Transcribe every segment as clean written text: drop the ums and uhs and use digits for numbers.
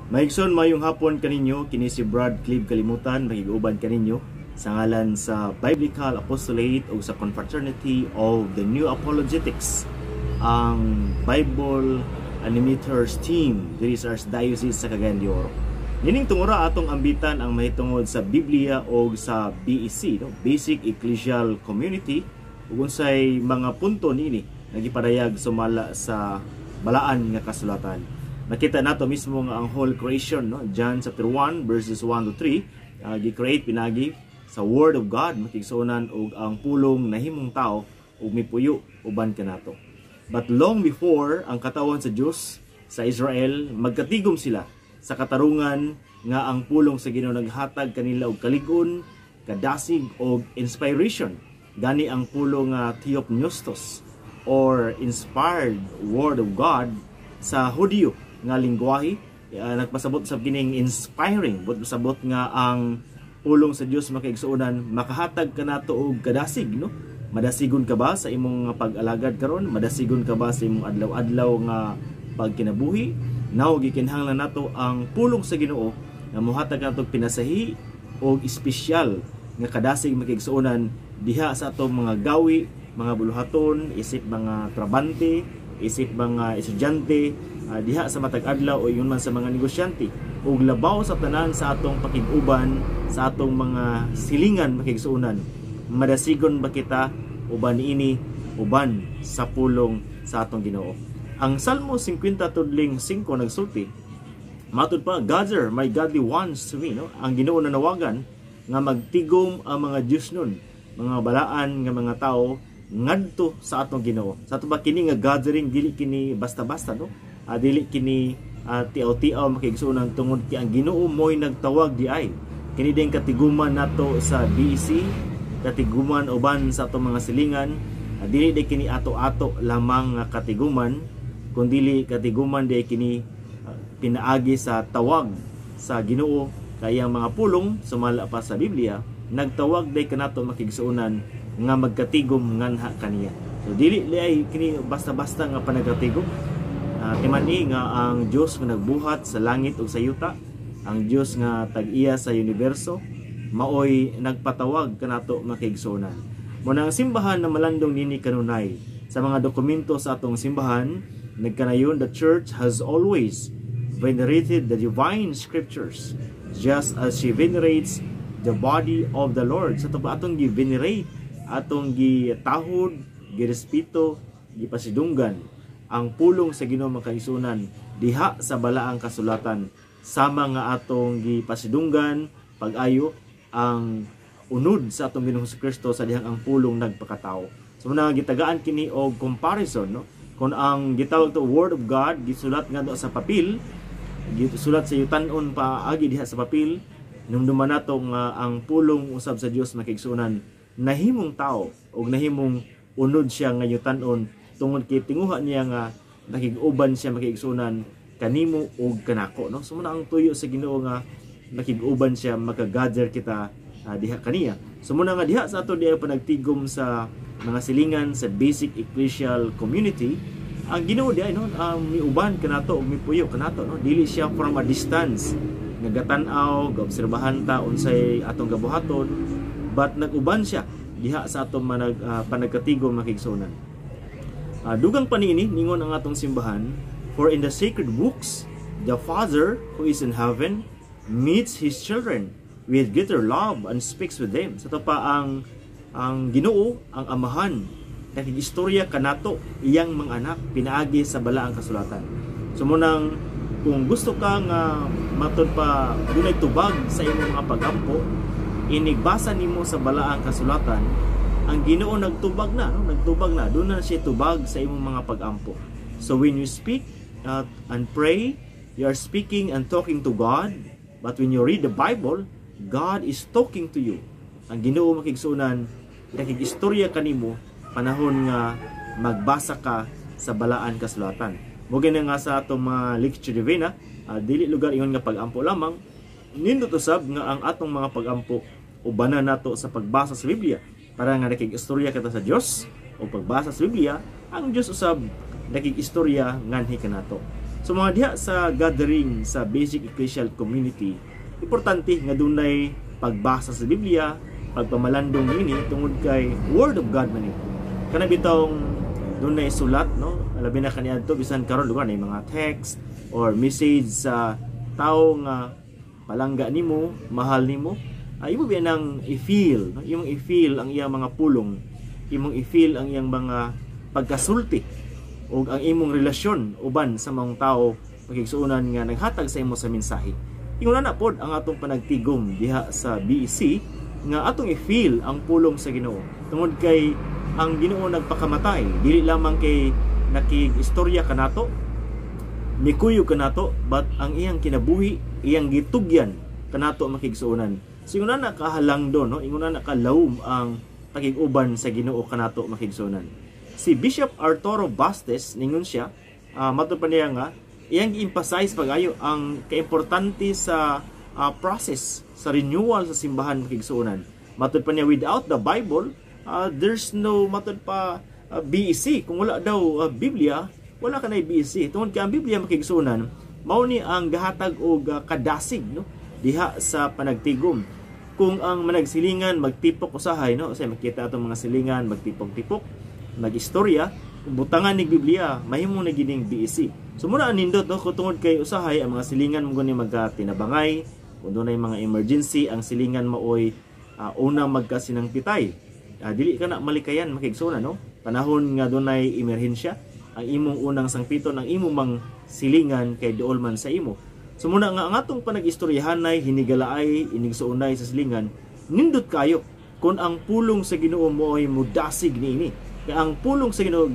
Maigsoon mayong hapon kaninyo, kini si Brad Clive Kalimutan, makiguban kaninyo sa ngalan sa Biblical Apostolate o sa Confraternity of the New Apologetics, ang Bible Animators Team diri sa Archdiocese sa Cagayan de Oro. Nining tungura atong ambitan ang mahitungod sa Biblia o sa BEC, no? Basic Ecclesial Community, ug unsay mga punto nini nagipadayag sumala sa balaan nga kasulatan. Nakita nato mismo nga ang whole creation, no? John chapter 1 verses 1 to 3, gi-create pinagi sa Word of God, makigsuonan og ang pulong nahimong tao ug mipuyo uban kanato. But long before ang katawan sa Dios sa Israel, magkatigom sila sa katarungan nga ang pulong sa Ginoo naghatag kanila og kalig-on, kadasig og inspiration. Gani ang pulong nga theopneustos or inspired Word of God sa Hudyo nga lingwahe, nagpasabot sa kining inspiring, but pasabot nga ang pulong sa Dios makaigsuonan makahatag kanato og kadasig, no? Madasigon ka ba sa imong pag-alagad karon? Madasigon ka ba sa imong adlaw-adlaw nga pagkinabuhi? Now gikinahanglan nato ang pulong sa Ginoo nga mohatag nato pinasahi og espesyal nga kadasig makaigsuonan diha sa atong mga gawi, mga buluhaton, isip mga trabante, isip mga estudyante, diha sa matag adlaw o yun man sa mga negosyante, ug labaw sa tanan sa atong pakiguban sa atong mga silingan makigsuonan. Madasigon ba kita uban ini uban sa pulong sa atong Ginoo? Ang Salmo 50:5 nagsulti, matud pa, "Gather my godly ones to me," no? Ang Ginoo nanawagan nga magtigom ang mga Dios nun, mga balaan nga mga tao ngadto sa atong Ginoo. Sa ato ba kini nga gathering dili kini basta-basta, no? Dili kini tiaw-tiaw makigsuonan tungod kay ang Ginoo mo'y nagtawag di ay. Kini din katiguman nato sa BEC, katiguman uban sa atong mga silingan, dili di kini ato-ato lamang nga katiguman, kundi katiguman di kini pinaagi sa tawag sa Ginoo kay ang mga pulong sumala pa sa Biblia nagtawag day kanato makigsuonan nga magkatigom nganha kaniya. So dili ay kini basta-basta nga panagatigom. Timani nga ang Dios nga nagbuhat sa langit ug sa yuta, ang Dios nga tag-iya sa universo, maoy nagpatawag kanato makigsuonan. Muna ang simbahan na malandong nini kanunay sa mga dokumento sa atong simbahan, nagkanayon the church has always venerated the divine scriptures just as she venerates the body of the Lord. Sa ito atong gi-venerate, atong gitahod, girespeto, gipasidunggan ang pulong sa Ginoo makaigsuonan diha sa balaang kasulatan, sama nga atong gipasidunggan pag-ayo ang unod sa atong Ginoong Kristo sa dihang ang pulong nagpakatao. So muna gitagaan kini og comparison, no? Kung ang gitawag to Word of God gisulat nga sa papel, gisulat sa yutan-on paagi diha sa papel, numduman nato nga ang pulong usab sa Dios makigsuonan nahimong tao ug nahimong unod siya nga yutan-on tungod kay tinguha niya nga nakig-uban siya makigsuonan kanimo ug kanako, no? So muna ang tuyo sa Ginoo nga nakig-uban siya makagather kita diha kaniya. So muna nga diha sa ato diha panagtigom sa mga silingan sa Basic Ecclesial Community, ang Ginoo diay, no, miuban kanato ug mipuyo kanato, no? Dili siya from a distance nagatan-aw, gaobserbahan ta unsay atong gabuhaton, but nag-uban siya diha sa atong panagkatigom makigsuonan. Dugang panini ningon ang atong simbahan, for in the sacred books the Father who is in heaven meets his children with greater love and speaks with them. Sa pa ang Ginoo, ang Amahan, nakigistorya kanato iyang mga anak pinaagi sa balaang kasulatan. So munang kung gusto ka nga matud pa dunay tubag sa imong mga pagampo, inigbasa nimo sa balaang kasulatan, ang Ginoo nagtubag na, no? Nagtubag na, doon na siya tubag sa imong mga pagampo. So when you speak and pray, you are speaking and talking to God. But when you read the Bible, God is talking to you. Ang Ginoo makigsuonan, nakigistorya kanimo panahon nga magbasa ka sa balaan kasulatan. Mugin nga sa atong mga lecture divina, dili lugar ingon nga pagampo lamang, nindot usab nga ang atong mga pagampo ubanan nato sa pagbasa sa Biblia para nga nakigistorya kita sa Dios, o pagbasa sa Biblia ang Dios usab nakigistorya nganhi kanato. So mga diha sa gathering sa basic ecclesial community, importante nga dunay pagbasa sa Biblia, pagpamalandong ini tungod kay Word of God man. Kana bitong dunay sulat, no? Alabi na kaniadto bisan karon lugar na mga text or message sa tao nga palangga nimo, mahal nimo. Imo ba nang i-feel, no? Imong i-feel ang iyang mga pulong, imong i-feel ang iyang mga pagkasulti o ang imong relasyon uban sa mga tao pagigsuunan nga naghatag sa imo sa mensahe. Ingon na pod ang atong panagtigom diha sa BEC nga atong i-feel ang pulong sa Ginoo. Tungod kay ang Ginoo nagpakamatay dili lamang kay nakig-istorya kanato, mikuyog kanato, but ang iyang kinabuhi, iyang gitugyan kanato makigsuunan. So ingon na kahalang do, no? Ingon na kalawom ang pakiguban sa Ginoo kanato makigsuunan. Si Bishop Arturo Bastes ningon siya, matud pa niya nga iyang gi-emphasize pagayo ang kaimportante sa process sa renewal sa simbahan makigsuunan. Matud pa niya, without the Bible, there's no matud pa BEC. Kung wala daw Biblia, wala ka na BEC. Tungod kay ang Biblia makigsuunan mao ni ang gahatag og kadasig, no, diha sa panagtigom. Kung ang managsilingan magtipok usahay, no, say makita atong mga silingan magtipok-tipok, nag-istorya, butangan ni Biblia, mahimo na gining BEC. So muna nindot, no, kung tungod kay usahay ang mga silingan mo gani magkatinabangay, kung doon ay mga emergency, ang silingan maoy unang magkasinang pitay. Dili ka na malikayan makigsunan, no? Panahon nga doon ay emerhensya, ang imong unang sangpiton, ang imong mang silingan kay duol man sa imo. So muna nga ang atong panag-istoryahanay, hinigalaay, inigsuunay sa silingan, nindot kayo kung ang pulong sa Ginoo mo ay mudasig niini. Kaya ang pulong sa Ginoo,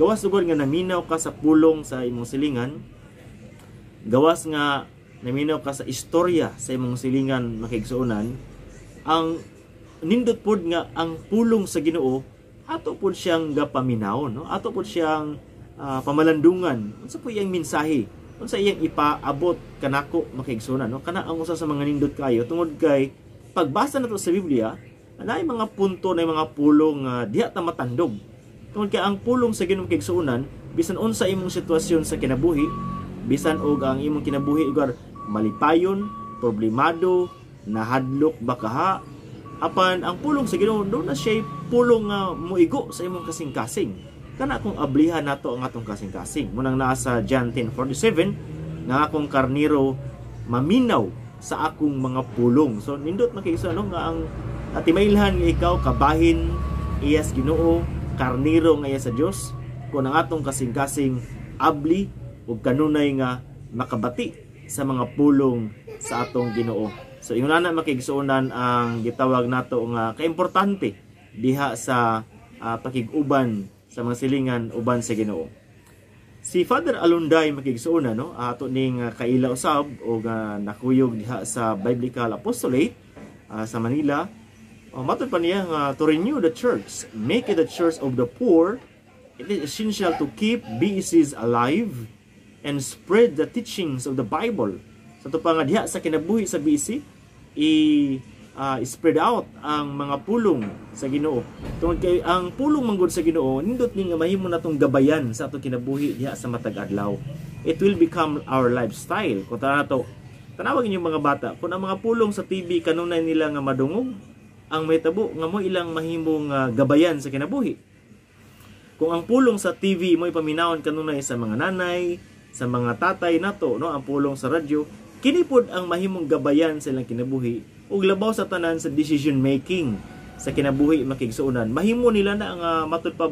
gawas lugod nga naminaw ka sa pulong sa imong silingan, gawas nga naminaw ka sa istorya sa imong silingan makigsuunan, ang nindot pod nga ang pulong sa Ginoo ato pod siyang gapaminaw, no? Ato pod siyang pamalandungan. Unsa po iyang mensahe? Unsa iyang ipaabot kanako makigsuunan, no? Kana ang usa sa mga nindot kayo tungod kay pagbasa nato sa Biblia, anay mga punto na mga pulong diha ta matandog. Tungod kay ang pulong sa Ginoo makigsuunan, bisan unsa imong sitwasyon sa kinabuhi, bisan og ang imong kinabuhi ugar malipayon, problemado, nahadlok bakaha, apan ang pulong sa Ginoo do na siya pulong nga muigo sa imong kasing-kasing. Kana akong ablihan nato ang atong kasing-kasing. Munang naa sa John 10:47 nga akong karniro maminaw sa akong mga pulong. So nindot makigsuunan nga ang timailhan nga ikaw kabahin iyas Ginoo, karniro nga iya sa Dios, kung ang atong kasing-kasing abli ug kanunay nga makabati sa mga pulong sa atong Ginoo. So ingon na makigsuunan ang gitawag nato nga kaimportante diha sa pakiguban sa mga silingan uban sa Ginoo. Si Father Alunday makigsuunan, no, ato ning kaila usab o nakuyog diha sa Biblical Apostolate sa Manila. Matud pa niya nga to renew the church, make it the church of the poor, it is essential to keep BECs alive and spread the teachings of the Bible. Sa ito pa nga diha sa kinabuhi sa BEC, spread out ang mga pulong sa Ginoo. Tungod kay ang pulong manggod sa Ginoo, nindot ni nga mahimo natong gabayan sa ato kinabuhi diha sa matag adlaw. It will become our lifestyle. Kung tanawag inyong mga bata, kung ang mga pulong sa TV kanunay nila nga madungog, ang may tabo nga mo ilang mahimong gabayan sa kinabuhi. Kung ang pulong sa TV mo ipaminawon kanunay sa mga nanay, sa mga tatay nato, no, ang pulong sa radyo, kini pod ang mahimong gabayan sa ilang kinabuhi ug labaw sa tanan sa decision making sa kinabuhi makigsuunan. Mahimo nila na ang matud pa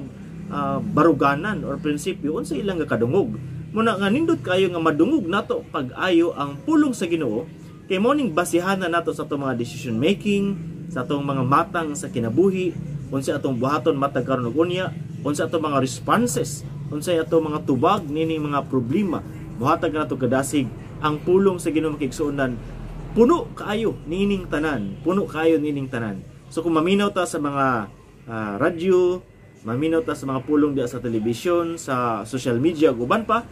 baruganan or prinsipyo unsa ilang kadungog. Muna nga nindot kayo nga madungog nato pag-ayo ang pulong sa Ginoo, kay mo ning basihan na nato sa atong mga decision making, sa atong mga matang sa kinabuhi, unsa atong buhaton matag karon ug unya, unsa atong mga responses, unsa atong mga tubag nini mga problema, buhatag nato kadasig ang pulong sa Ginoo makigsuunan. Puno kaayo nining tanan, puno kaayo nining tanan. So kung maminaw ta sa mga radyo, maminaw ta sa mga pulong diha sa television, sa social media ug uban pa,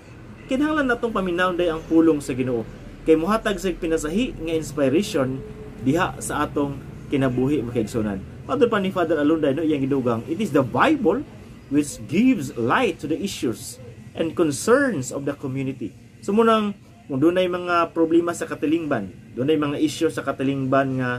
kinahanglan natong paminaw day ang pulong sa Ginoo kay mohatag sa pinasahi nga inspiration diha sa atong kinabuhi makigsunan. Padto pa ni Father Alunday, no, iyang gidugang, it is the Bible which gives light to the issues and concerns of the community. Sumunang kung dunay mga problema sa katilingban, dunay mga isyu sa katilingban nga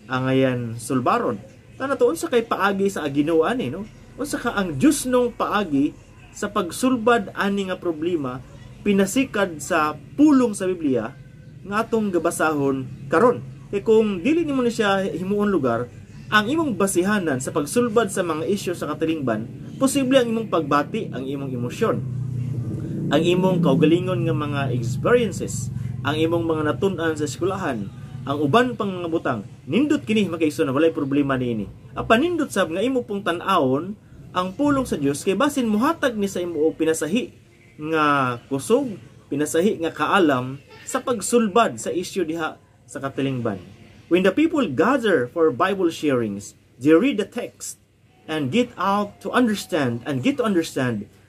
angayan sulbaron. Kana to unsa kay paagi sa Ginoo ani no? Unsa ka ang Dios nung paagi sa pagsulbad ani nga problema pinasikad sa pulong sa Biblia nga atong gabasahon karon. Kay kung dili nimo ni siya himuon lugar, ang imong basihanan sa pagsulbad sa mga isyu sa katilingban, posible ang imong pagbati, ang imong emosyon, ang imong kaugalingon nga mga experiences, ang imong mga natun-an sa eskwelahan, ang uban pang mga butang, nindot kini makaigsoon na walay problema niini. Apan nindot sab nga imo pong tan-awon ang pulong sa Dios kay basin muhatag ni sa imo og pinasahi nga kusog, pinasahi nga kaalam sa pagsulbad sa isyu diha sa katilingban. When the people gather for Bible sharings, they read the text and get to understand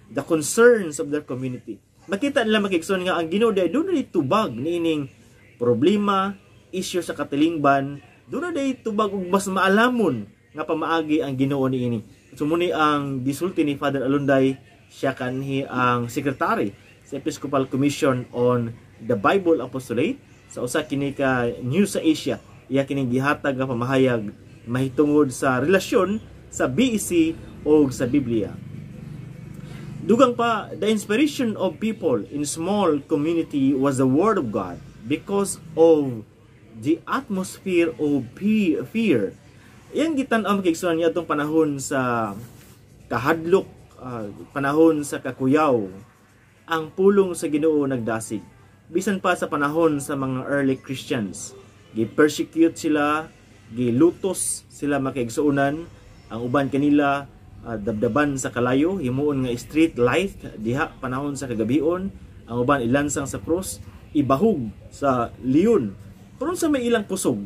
the concerns of their community. Makita nila makigsoon nga ang Ginoo day doon na tubag niining problema, issue sa katilingban, doon na day tubag ug mas maalamon nga pamaagi ang Ginoo niini. Sumuni ang gisulti ni Father Alunday, siya kanhi ang secretary sa Episcopal Commission on the Bible Apostolate sa usa kini ka News sa Asia. Iya kining gihatag nga pamahayag mahitungod sa relasyon sa BEC o sa Biblia. Dugang pa, the inspiration of people in small community was the Word of God because of the atmosphere of fear. Yan gitan-aw makigsunan niya itong panahon sa kahadlok, panahon sa kakuyaw, ang pulong sa Ginoo nagdasig. Bisan pa sa panahon sa mga early Christians, gi-persecute sila, gilutos sila makaigsuunan, ang uban kanila dabdaban sa kalayo, himuon nga street light diha panahon sa kagabion, ang uban ilansang sa cross, ibahug sa leon. Pero sa may ilang kusog,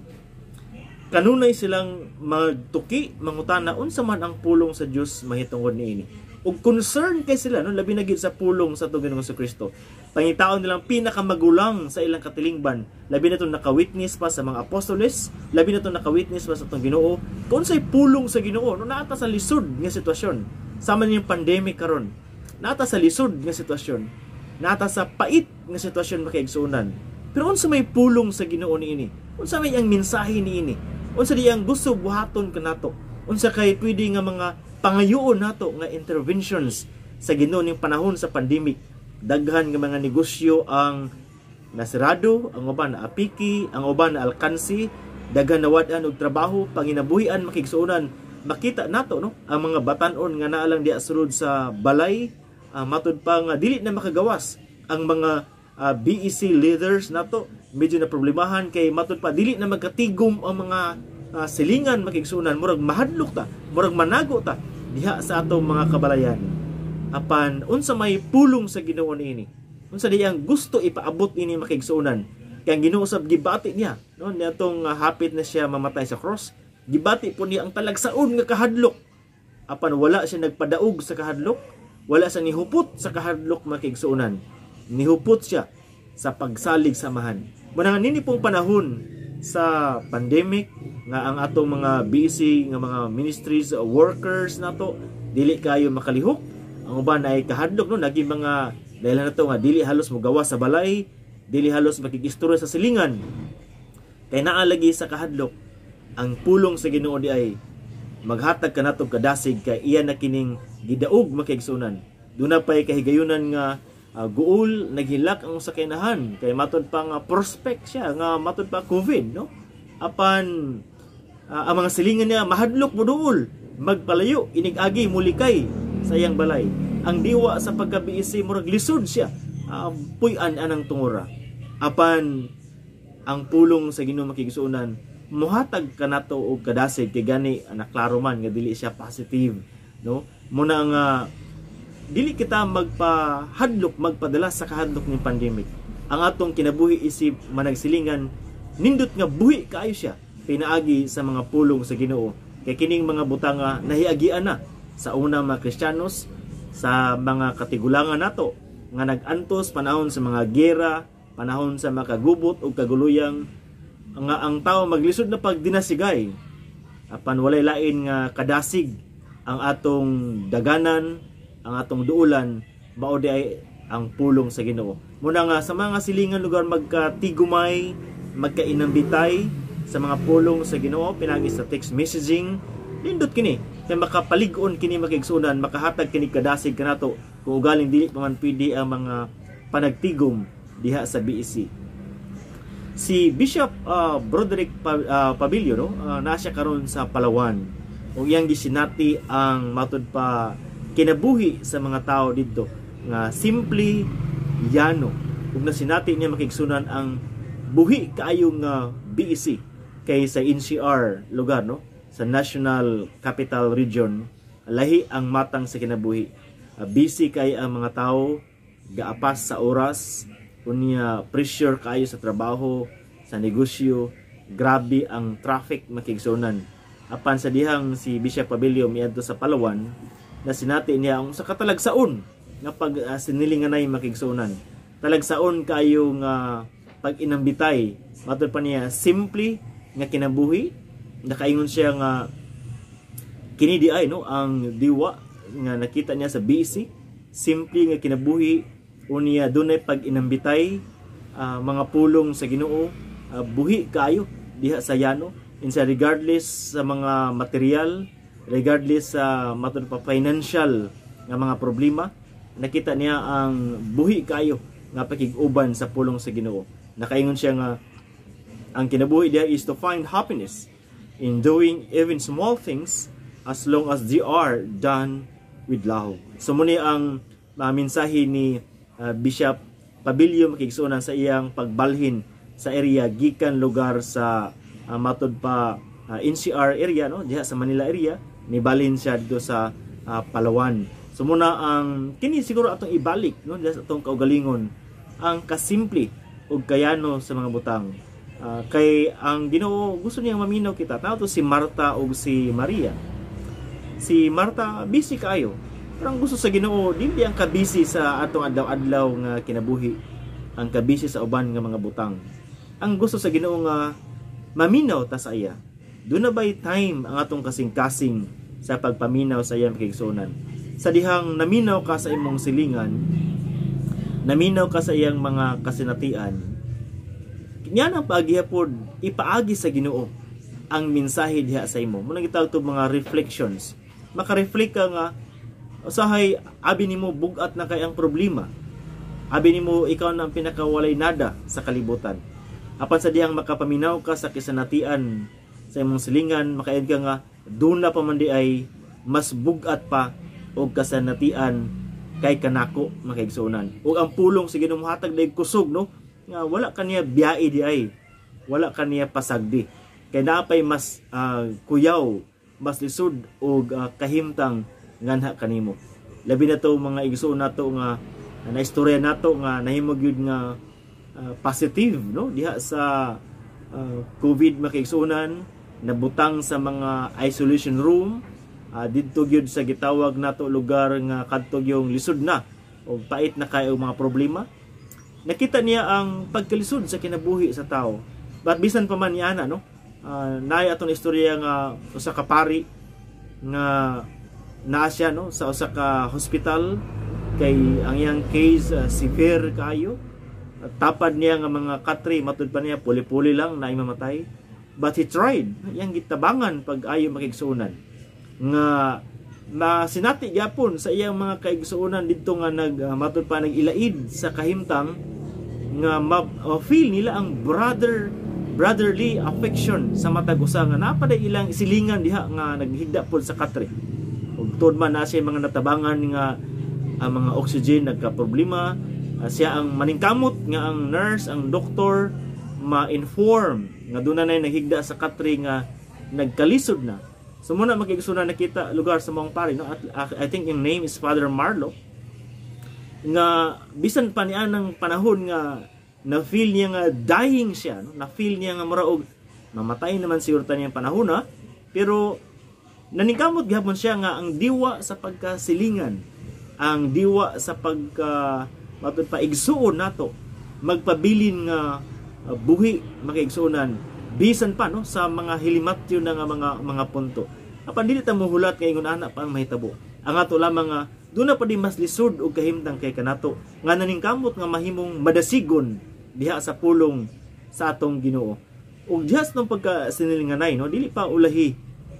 kanunay silang magtuki, mangutana unsa man ang pulong sa Dios mahitungod niini. Ug concern kay sila no labi na gid sa pulong sa Ginoong Kristo. Pangitaon nilang pinakamagulang sa ilang katilingban, labi na itong nakawitness pa sa mga apostoles, labi na itong nakawitness pa sa itong Ginoo, kung sa'y pulong sa Ginoo, no, naata sa lisod nga sitwasyon, sama niyong pandemic karon, naata sa lisod nga sitwasyon, naata sa pait nga sitwasyon makaigsuunan, pero unsa may pulong sa Ginoo niini, unsa may ang mensahe niini, unsa di ang gusto buhaton kanato, unsa kay pwede nga mga pangayoon nato nga interventions sa Ginoo ning panahon sa pandemic. Daghan nga mga negosyo ang nasirado, ang uban na apiki, ang uban na alkansi, daghan nawad-an og trabaho, panginabuhian makigsuonan. Makita nato no ang mga batan-on nga naa lang diha sulod sa balay, matud pa nga dili na makagawas ang mga BEC leaders nato, medyo na problemahan kay matud pa dili na magkatigom ang mga silingan makigsuonan, murag mahadlok ta, murag manago ta diha sa atong mga kabalayan. Apan unsa may pulong sa Ginoo niini, unsa diyang gusto ipaabot ini makigsuonan, kay ang Ginoo sab gibati niya no niadtong hapit na siya mamatay sa cross, gibati po niya ang talagsaon nga kahadlok. Apan wala siya nagpadaog sa kahadlok, wala siya nihupot sa kahadlok makigsuonan, nihupot siya sa pagsalig samahan. Muna nini pong panahon sa pandemic nga ang atong mga busy nga mga ministries workers nato dili kayo makalihok, ang uban ay kahadlok no naging mga dahil na to nga dili halos mogawa sa balay, dili halos makikistorya sa silingan, kay naa lagi sa kahadlok. Ang pulong sa Ginoo di ay maghatag kanatong kadasig kay iya na kining gidaog makigsunan. Duna pay kahigayunan nga guol naghilak ang usa kay nahan kay matud pa nga prospect siya nga matud pa COVID no. Apan ang mga silingan niya mahadlok moduol, magpalayo inig-agi mulikay sa iyang balay. Ang diwa sa pagkabiisi murag lisod siya, puy-an anang tungura. Apan ang pulong sa Ginoo makigsuonan muhatag kanato og kadasig kay gani naklaro man nga dili siya positive no. Muna nga dili kita magpahadlok magpadala sa kahadlok ng pandemic. Ang atong kinabuhi isip managsilingan nindot nga buhi kaayo siya pinaagi sa mga pulong sa Ginoo, kay kining mga butanga nahiagian na sa una mga Kristiyanos, sa mga katigulangan nato nga nagantos panahon sa mga gera, panahon sa makagubot o kaguluyang nga ang tao maglisod na pagdinasigay. Apan walay lain nga kadasig ang atong daganan, ang atong duulan, mao di ay ang pulong sa Ginoo. Muna nga sa mga silingan lugar magkatigumay, magkainambitay sa mga pulong sa Ginoo pinagi sa text messaging, nindot kini kay makapalig-on kini makigsunan, makahatag kini kadasig kanato kung ugaling dili pa man pwede ang mga panagtigom diha sa BEC. Si Bishop Broderick Pabilio na siya karon sa Palawan ug iyang gisinati ang matud pa kinabuhi sa mga tao didto nga simple yano ug nasinati niya makigsunan ang buhi kaayong BEC kay sa NCR lugar sa National Capital Region lahi ang matang sa kinabuhi. Busy kay ang mga tao, gaapas sa oras, unya pressure kayo sa trabaho, sa negosyo, grabe ang traffic makigsunan. Apan sa dihang si Bishop Pabilio miadto sa Palawan, na sinati niya ang sa katalagsaon nga pag sinilinganay makigsunan. Talagsaon kayo nga pag inambitay, matud pa niya simple nga kinabuhi, nakaingon siya nga kini di ay ang diwa nga nakita niya sa BEC, simple nga kinabuhi unya dunay pag inambitay, mga pulong sa Ginoo, buhi kayo diha sa yano insa regardless sa mga material, regardless sa matud pa financial nga mga problema, nakita niya ang buhi kayo nga pakig-uban sa pulong sa Ginoo. Nakaingon siya nga ang kinabuhi diha is to find happiness in doing even small things as long as they are done with love. So muni ang mensahe ni Bishop Pabilio makigsunan sa iyang pagbalhin sa area gikan lugar sa matud pa NCR area diha sa Manila area, nibalhin siya dito sa Palawan. So muna ang kini siguro atong ibalik diha sa atong kaugalingon ang kasimple ug kayano sa mga butang. Kay ang Ginoo gusto niyang maminaw kita. Tao to si Marta o si Maria. Si Marta busy kaayo. Pero ang gusto sa Ginoo dili ang kabisi sa atong adlaw-adlaw nga kinabuhi, ang kabisi sa uban nga mga butang. Ang gusto sa Ginoo nga maminaw ta sa iya. Doon na ba'y time ang atong kasing-kasing sa pagpaminaw sa iyang makigsunan. Sa dihang naminaw ka sa imong silingan, naminaw ka sa iyang mga kasinatian, yan ang paagihapod ipaagi sa Ginoo ang mensahe diha sa imo. Muna gitawag to mga reflections. Maka-reflect ka nga usahay abi nimo bugat na kay ang problema. Abi nimo ikaw na ang pinakawalay nada sa kalibutan. Apan sa diyang makapaminaw ka sa kisanatian sa imong silingan, makaayod ka nga doon na pa man di ay mas bugat pa og kasanatian kay kanako makigsunan. Ug ang pulong sa Ginoo hatag dayeg kusog nga wala kaniya biyae di ay, wala kaniya pasagdi, kay naapay mas kuyaw, mas lisod og kahimtang nganha kanimo. Labi na to mga igsuon nato nga naistorya nato nga nahimo gyud nga positive diha sa COVID makigsunan, nabutang sa mga isolation room, didto gyud sa gitawag nato lugar nga kadto yung lisod na o pait na kay mga problema. Nakita niya ang pagkalisod sa kinabuhi sa tao. But bisan pa man niya naay atong istorya nga usa ka pari nga naa siya sa usa ka hospital kay ang iyang case severe kaayo. Tapad niya nga mga katri, matud pa niya puli-puli lang naay mamatay. But he tried. Iyang gitabangan pag ayo makigsuonan nga sinati gyapon sa iyang mga kaigsuonan didto nga matud pa nagilaid sa kahimtang nga feel nila ang brotherly affection sa matag usa nga napaday ilang silingan diha nga naghigda pod sa katre. Ug tod man na siya mga natabangan nga ang mga oxygen nagka-problema, siya ang maningkamot nga ang nurse, ang doktor ma-inform nga doon na naghigda sa katre nga nagkalisod na. So muna makigsunan nakita lugar sa mong pari I think yung name is Father Marlo, nga bisan pa niya ng panahon nga na-feel niya nga dying siya, na-feel niya nga muraog mamatay naman siguro ta niyang panahon pero naningkamot gihapon siya nga ang diwa sa pagkasilingan, ang diwa sa paigsuon nato magpabilin nga buhi makaigsuonan bisan pa sa mga hilimatyo na nga mga punto. Apan dili ta mohulat kay ingon ana pa ang mahitabo. Ang ato lamang nga doon na pa di mas lisod og kahimtang kay kanato nga naningkamot nga mahimong madasigon diha sa pulong sa atong Ginoo. Ug just nung pagka sinilinganay, no, dili pa ulahi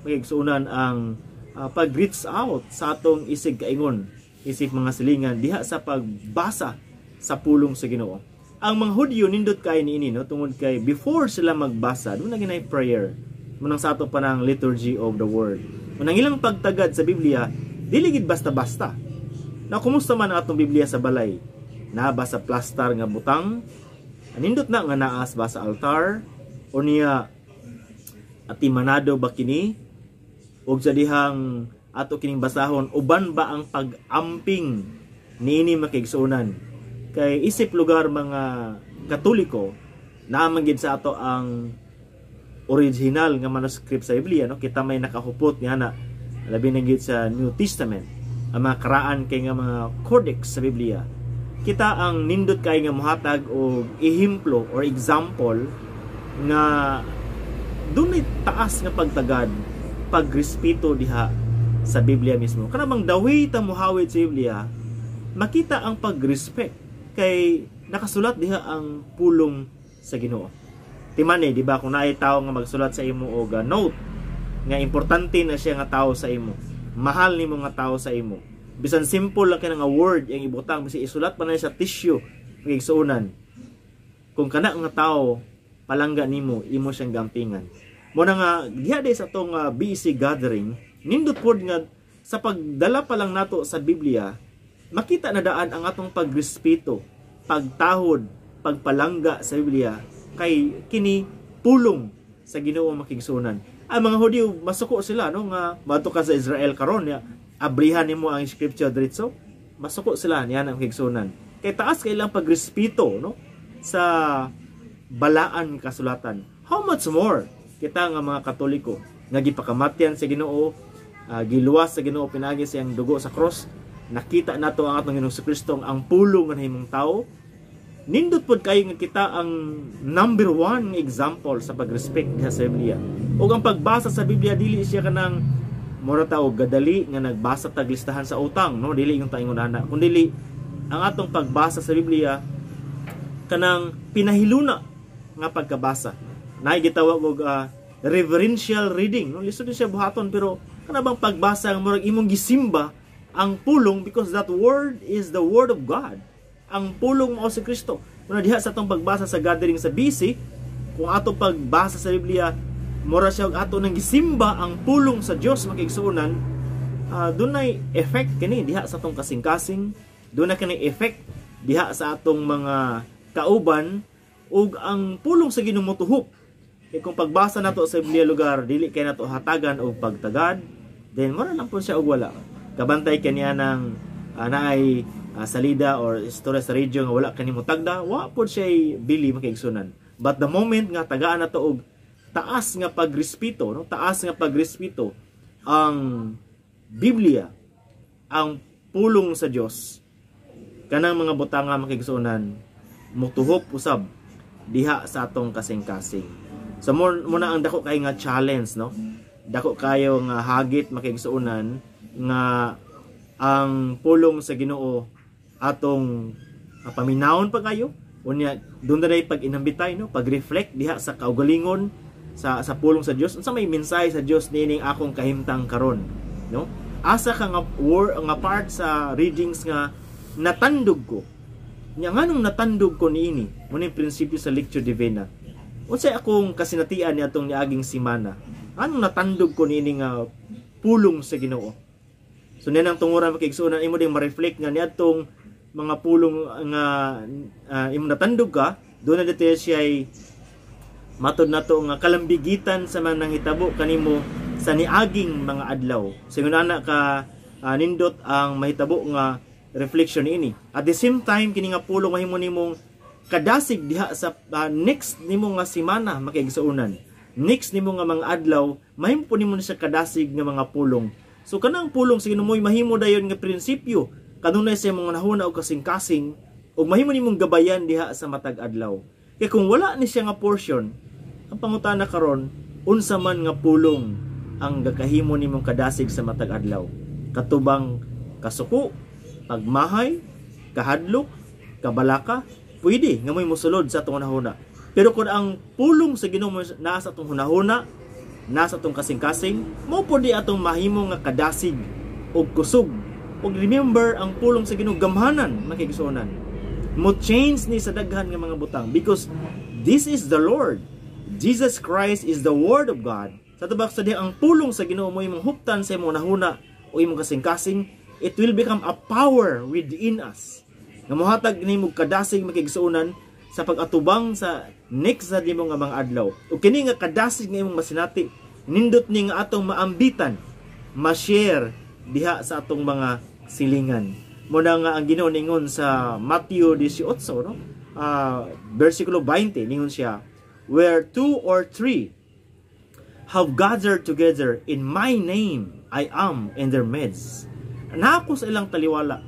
magigsuunan ang pag-reach out sa atong isig kaingon, isip mga silingan diha sa pagbasa sa pulong sa Ginoo. Ang mga Hudyo nindot kay niini, no, tungod kay before sila magbasa, doon na ginay prayer. Munang sa ato pa ng liturgy of the word. Munang ilang pagtagad sa Biblia, dili gid basta-basta. Na kumusta man ang atong Biblia sa balay? Naba sa plaster nga butang, nindot na nga naas ba sa altar, o niya atimanado ba kini, o sa dihang ato kining basahon, uban ba ang pag-amping niini makigsuunan? Kay isip lugar mga Katoliko, naamang sa ato ang original nga manuscript sa Biblia, no? Kita may nakahupot nga na labi na gid sa New Testament, ang mga karaan kay nga mga codex sa Biblia. Kita ang nindot kay nga mohatag og ehemplo or example nga dunay taas nga pagtagad, pagrespeto diha sa Biblia mismo. Kanang the way ta mohawid sa Biblia, makita ang pagrespect kay nakasulat diha ang pulong sa Ginoo. Timane, di ba, kung naay tao nga magsulat sa imo og note nga importante na siya nga tao sa imo, mahal nimo nga tao sa imo, bisan simple lang kay nga word yang ibutang, bisan isulat pa na sa tissue magigsuunan, kung kana nga tao palangga nimo, imo siyang gampingan. Muna nga diha sa atong BC gathering, nindot pod nga sa pagdala pa lang nato sa Biblia, makita na daan ang atong pagrespeto, pagtahod, pagpalangga sa Biblia kay kini pulong sa Ginoo makigsunan. Ang mga Hudyo masuko sila, no, nga madto ka sa Israel karon ya abrihan nimo ang scripture diretso, masuko sila niya ang makigsunan. Kay taas kay ilang pagrespeto, no, sa balaan kasulatan. How much more kita nga mga Katoliko nga gipakamatyan sa Ginoo, giluwas sa Ginoo pinagi sa iyang dugo sa cross, nakita nato ang atong Ginoong Kristo ang pulong nga nahimong tao. Nindot pod kayo nga kita ang number one example sa pagrespect diha sa Biblia. O ang pagbasa sa Biblia, dili siya kanang mura tao gadali nga nagbasa tag listahan sa utang, no, dili yung taingon ana, kundi ang atong pagbasa sa Biblia kanang pinahiluna nga pagkabasa. Nay gitawag og reverential reading, no, lisod siya buhaton, pero kanabang pagbasa nga murag imong gisimba ang pulong, because that word is the word of God. Ang pulong mao si Kristo. Kung diha sa atong pagbasa sa gathering sa BC, kung atong pagbasa sa Biblia, mura siya ato nang gisimba ang pulong sa Dios makigsuunan, dunay effect kini diha sa atong kasing-kasing, dunay kini effect diha sa atong mga kauban, ug ang pulong sa Ginoo motuhop. Kung pagbasa nato sa Biblia lugar, dili kay nato hatagan og pagtagad, then mura lang po siya og wala. Kabantay kaniya ng naay salida or istorya sa radyo nga wala kanimo tagda, wa pod siya bili makigsunan. But the moment nga tagaan nato og taas nga pagrespeto, no, taas nga pagrespeto ang Biblia, ang pulong sa Dios, kanang mga butang nga makigsunan motuhop usab diha sa atong kasing-kasing. So muna ang dako kay nga challenge, no, dako kayo nga hagit makigsuunan nga ang pulong sa Ginoo atong paminawon pa kayo, unya doon na rin pag-inambitay, no, pag-reflect diha sa kaugalingon sa pulong sa Dios. Unsa may mensahe sa Dios nining akong kahimtang karon, no? Asa ka nga part sa readings nga natandog ko. Nya nganong natandog ko niini? Muna yung prinsipyo sa lectio divina. Unsay akong kasinatian ni atong niaging semana? Anong natandog ko niini nga pulong sa Ginoo? So nenang tunguran makigsuunan imo ding ma-reflect nga niadtong mga pulong nga imo natandog ka, doon na dito siya ay matod nato nga kalambigitan sa mga nanghitabo kanimo sa niaging mga adlaw. Singon ana ka nindot ang mahitabo nga reflection ini. At the same time kini nga pulong mahimo nimong kadasig diha sa next nimo nga semana makigsuunan. Next nimo nga mga adlaw, mahimo po nimo siya kadasig nga mga pulong. So kanang pulong sa Ginoo mahimo dayon nga prinsipyo kanunay sa mga nahuna og kasing-kasing, ug mahimo nimong gabayan diha sa matag adlaw. Kay kung wala ni siya nga portion, ang pangutana karon, unsa man nga pulong ang gakahimo nimong kadasig sa matag adlaw? Katubang kasuko, pagmahay, kahadlok, kabalaka, pwede nga mo'y musulod sa atong hunahuna. Pero kung ang pulong sa Ginoo naa sa atong hunahuna, nasa atong kasing-kasing, mo po di atong mahimo nga kadasig o kusog. O remember, ang pulong sa Ginoo gamhanan, makigsuonan. Mo change ni sa daghan nga mga butang because this is the Lord. Jesus Christ is the Word of God. Sa tabak sa diha ang pulong sa Ginoo mo imong huptan sa imong nahuna o imong kasing-kasing, it will become a power within us. Nga mohatag nimo kadasig makigsuonan sa pag-atubang sa next sa nimo nga mga adlaw. O kini nga kadasig nga imong masinati, nindot ni nga atong maambitan, ma-share diha sa atong mga silingan. Muna nga ang Ginoo ningon sa Matthew 18, no? Versikulo 20, ningon siya, where 2 or 3 have gathered together in my name, I am in their midst. Nako sa ilang taliwala,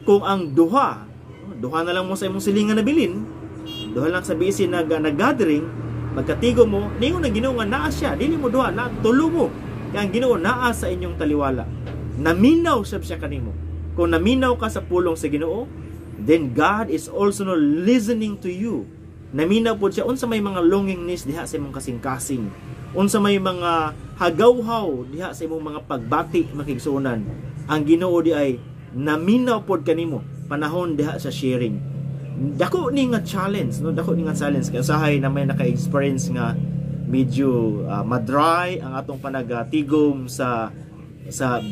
kung ang duha na lang mo sa imong silingan na bilin, duha lang sa BC na gathering, magkatigo mo, ningon na Ginoo nga naa siya, dili mo duha, na tulo mo. Kaya ang Ginoo naa sa inyong taliwala. Naminaw siya kanimo. Kung naminaw ka sa pulong sa Ginoo, then God is also listening to you. Naminaw po siya unsa may mga longingness diha sa imong kasing-kasing. Unsa may mga hagaw-haw diha sa imong mga pagbati makigsuonan. Ang Ginoo di ay naminaw pod kanimo panahon diha sa sharing. Dako ni nga challenge, no? Dako ni nga challenge kay usahay na may naka-experience nga medyo madry ang atong panagatigom sa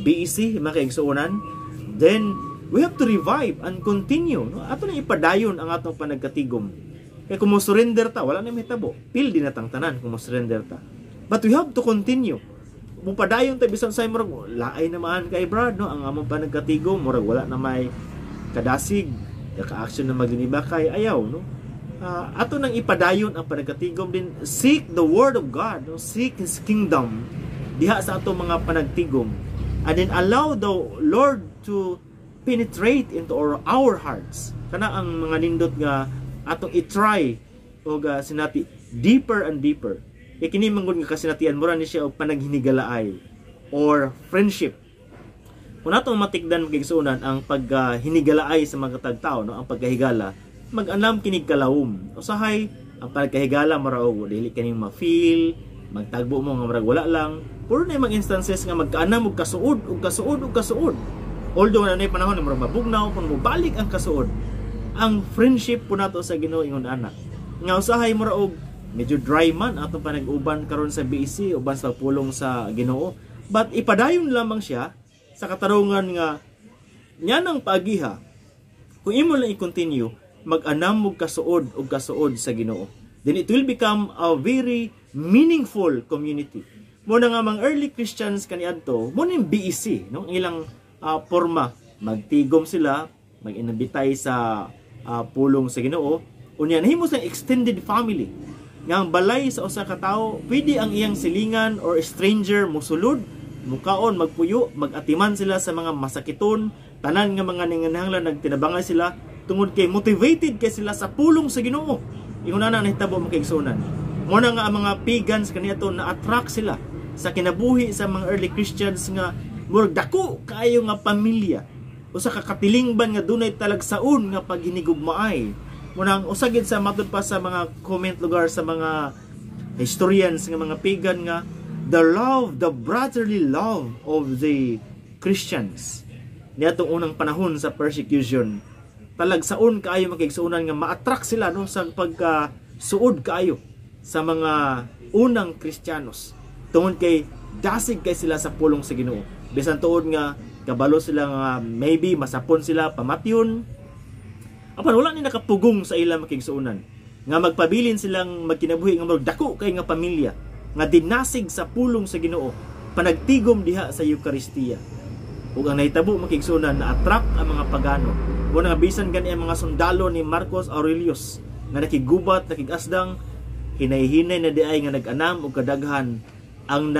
BEC makigsuonan. Then we have to revive and continue, no? Ato na ipadayon ang atong panagkatigom. Kaya kung mo surrender ta, wala na mahitabo. Pil din natang tanan kung mo surrender ta. But we have to continue. Mupadayon ta bisan sa murag laay naman kay Brad, no? Ang among panagkatigom murag wala na may kadasig, ka-action na magliniba kay ayaw, no? Ato nang ipadayon ang panagkatigom din. Seek the word of God, no? Seek His kingdom diha sa atong mga panagtigom. And then allow the Lord to penetrate into our hearts. Kana ang mga nindot nga atong i-try o sinati deeper and deeper. Kaya kini manggod nga kasinatian mura ni siya og panaghinigalaay or friendship. Kung atong matikdan magigsuonan ang paghinigalaay sa mga tagtao, no, ang pagkahigala, mag-anam kinig kalawom. Usahay ang pagkahigala mura og dili kaning ma-feel, magtagbo mo nga murag wala lang. Puro na yung mga instances nga magkaanam og kasuod. Although na panahon na murag mabugnaw kung mobalik ang kasuod. Ang friendship po nato sa Ginoo ingon anak. Nga usahay mura og medyo dry man atong panag-uban karon sa BEC uban sa pulong sa Ginoo. But ipadayon lamang siya sa katarungan nga nya nang paagiha. Kung imo lang i-continue, mag-anam og kasuod sa Ginoo. Then it will become a very meaningful community. Muna nga mga early Christians kaniadto, muna yung BEC, no? Ang ilang forma, magtigom sila, mag-inabitay sa pulong sa Ginoo. Unya nahimo sa extended family. Nga ang balay sa usa ka tawo, pwede ang iyang silingan or stranger mosulod, mukaon, magpuyo, mag-atiman sila sa mga masakiton, tanan nga mga ninganahanglan nagtinabangay sila tungod kay motivated kay sila sa pulong sa Ginoo. Ingon na nahitabo makigsuonan. Muna nga ang mga pagans kaniadto na-attract sila sa kinabuhi sa mga early Christians nga murag dako kaayo nga pamilya. Usa ka katilingban nga dunay talagsaon nga paghinigugmaay. Muna ang usagid sa matud pa sa mga comment lugar sa mga historians nga mga pagan nga the brotherly love of the Christians. Niadtong unang panahon sa persecution, talagsaon kaayo makigsuonan nga ma-attract sila, no, sa pagka-suod kaayo sa mga unang Kristiyanos. Tungod kay dasig kay sila sa pulong sa Ginoo. Bisan tuod nga kabalo sila nga maybe masapon sila pamatyon. Apan wala ni nakapugong sa ilang makigsuonan. Nga magpabilin silang magkinabuhi nga dako kay nga pamilya nga dinasig sa pulong sa Ginoo, panagtigom diha sa Eucharistia. Ug ang nahitabo makigsuonan na attract ang mga pagano. Muna nga bisan gani ang mga sundalo ni Marcus Aurelius nga nakigubat, nakigasdang, hinay-hinay na diay nga nag-anam og kadaghan ang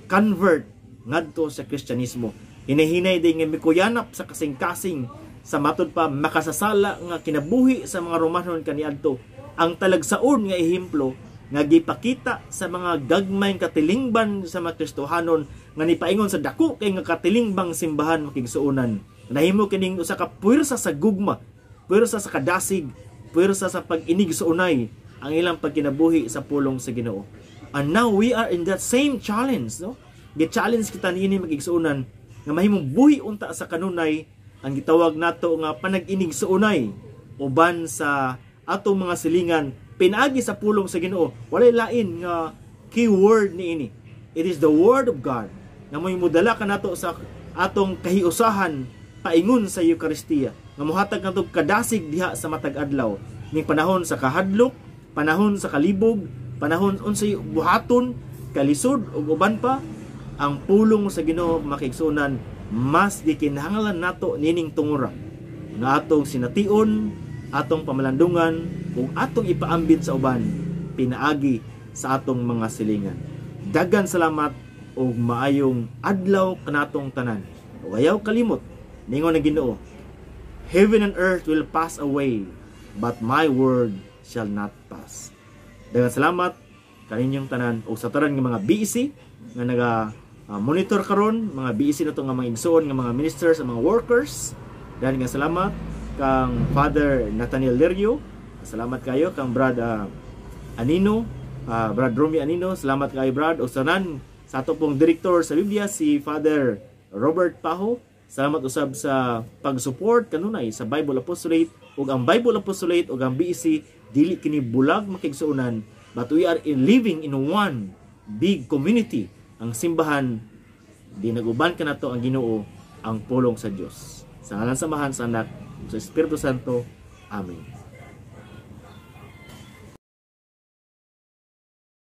convert ngadto sa Kristyanismo. Hinay-hinay din nga mikuyanap sa kasing-kasing sa matud pa makasasala nga kinabuhi sa mga Romanon kaniadto. Ang talagsaon nga ehemplo nga gipakita sa mga gagmayng katilingban sa mga Kristohanon nga nipaingon sa dako kay nga katilingbang simbahan makigsuonan. Nahimo kining usa ka puwersa sa gugma, puwersa sa kadasig, puwersa sa pag-inig sa unay ang ilang pagkinabuhi sa pulong sa Ginoo. And now we are in that same challenge, no? Gi-challenge kita niini mag-igsuonan nga mahimong buhi unta sa kanunay ang gitawag nato nga panag-inig sa unay uban sa atong mga silingan pinaagi sa pulong sa Ginoo. Walay lain nga keyword niini. It is the word of God nga mahimudala ka nato sa atong kahiusahan paingon sa Eucharistia nga mohatag nato kadasig diha sa matag adlaw ning panahon sa kahadlok, panahon sa kalibog, panahon unsay buhaton, kalisod ug uban pa. Ang pulong sa Ginoo makiigsunan mas gikinahanglan nato nining tungura nga atong sination, atong pamalandungan ug atong ipaambit sa uban pinaagi sa atong mga silingan. Daghan salamat ug maayong adlaw kanatong tanan. Ug ayaw kalimot ningon ang Ginoo, heaven and earth will pass away, but my word shall not pass. Daghan salamat kaninyong tanan ug sa tanan nga mga BEC nga naga monitor karon, mga BEC na to nga mga igsoon nga mga ministers, mga workers. Dahil nga salamat kang Father Nathaniel Lerio, salamat kayo kang Brad Anino, Brad Romy Anino, salamat kayo Brad. O sanan sa ato pong director sa Biblia si Father Robert Paho, salamat usab sa pag-support kanunay sa Bible Apostolate. Ug ang Bible Apostolate ug ang BEC dili kini bulag makigsuonan, but we are living in one big community. Ang simbahan, di naguban ka na to ang Ginoo, ang pulong sa Dios. Sa ngalan samahan sa Anak, sa Espiritu Santo. Amen.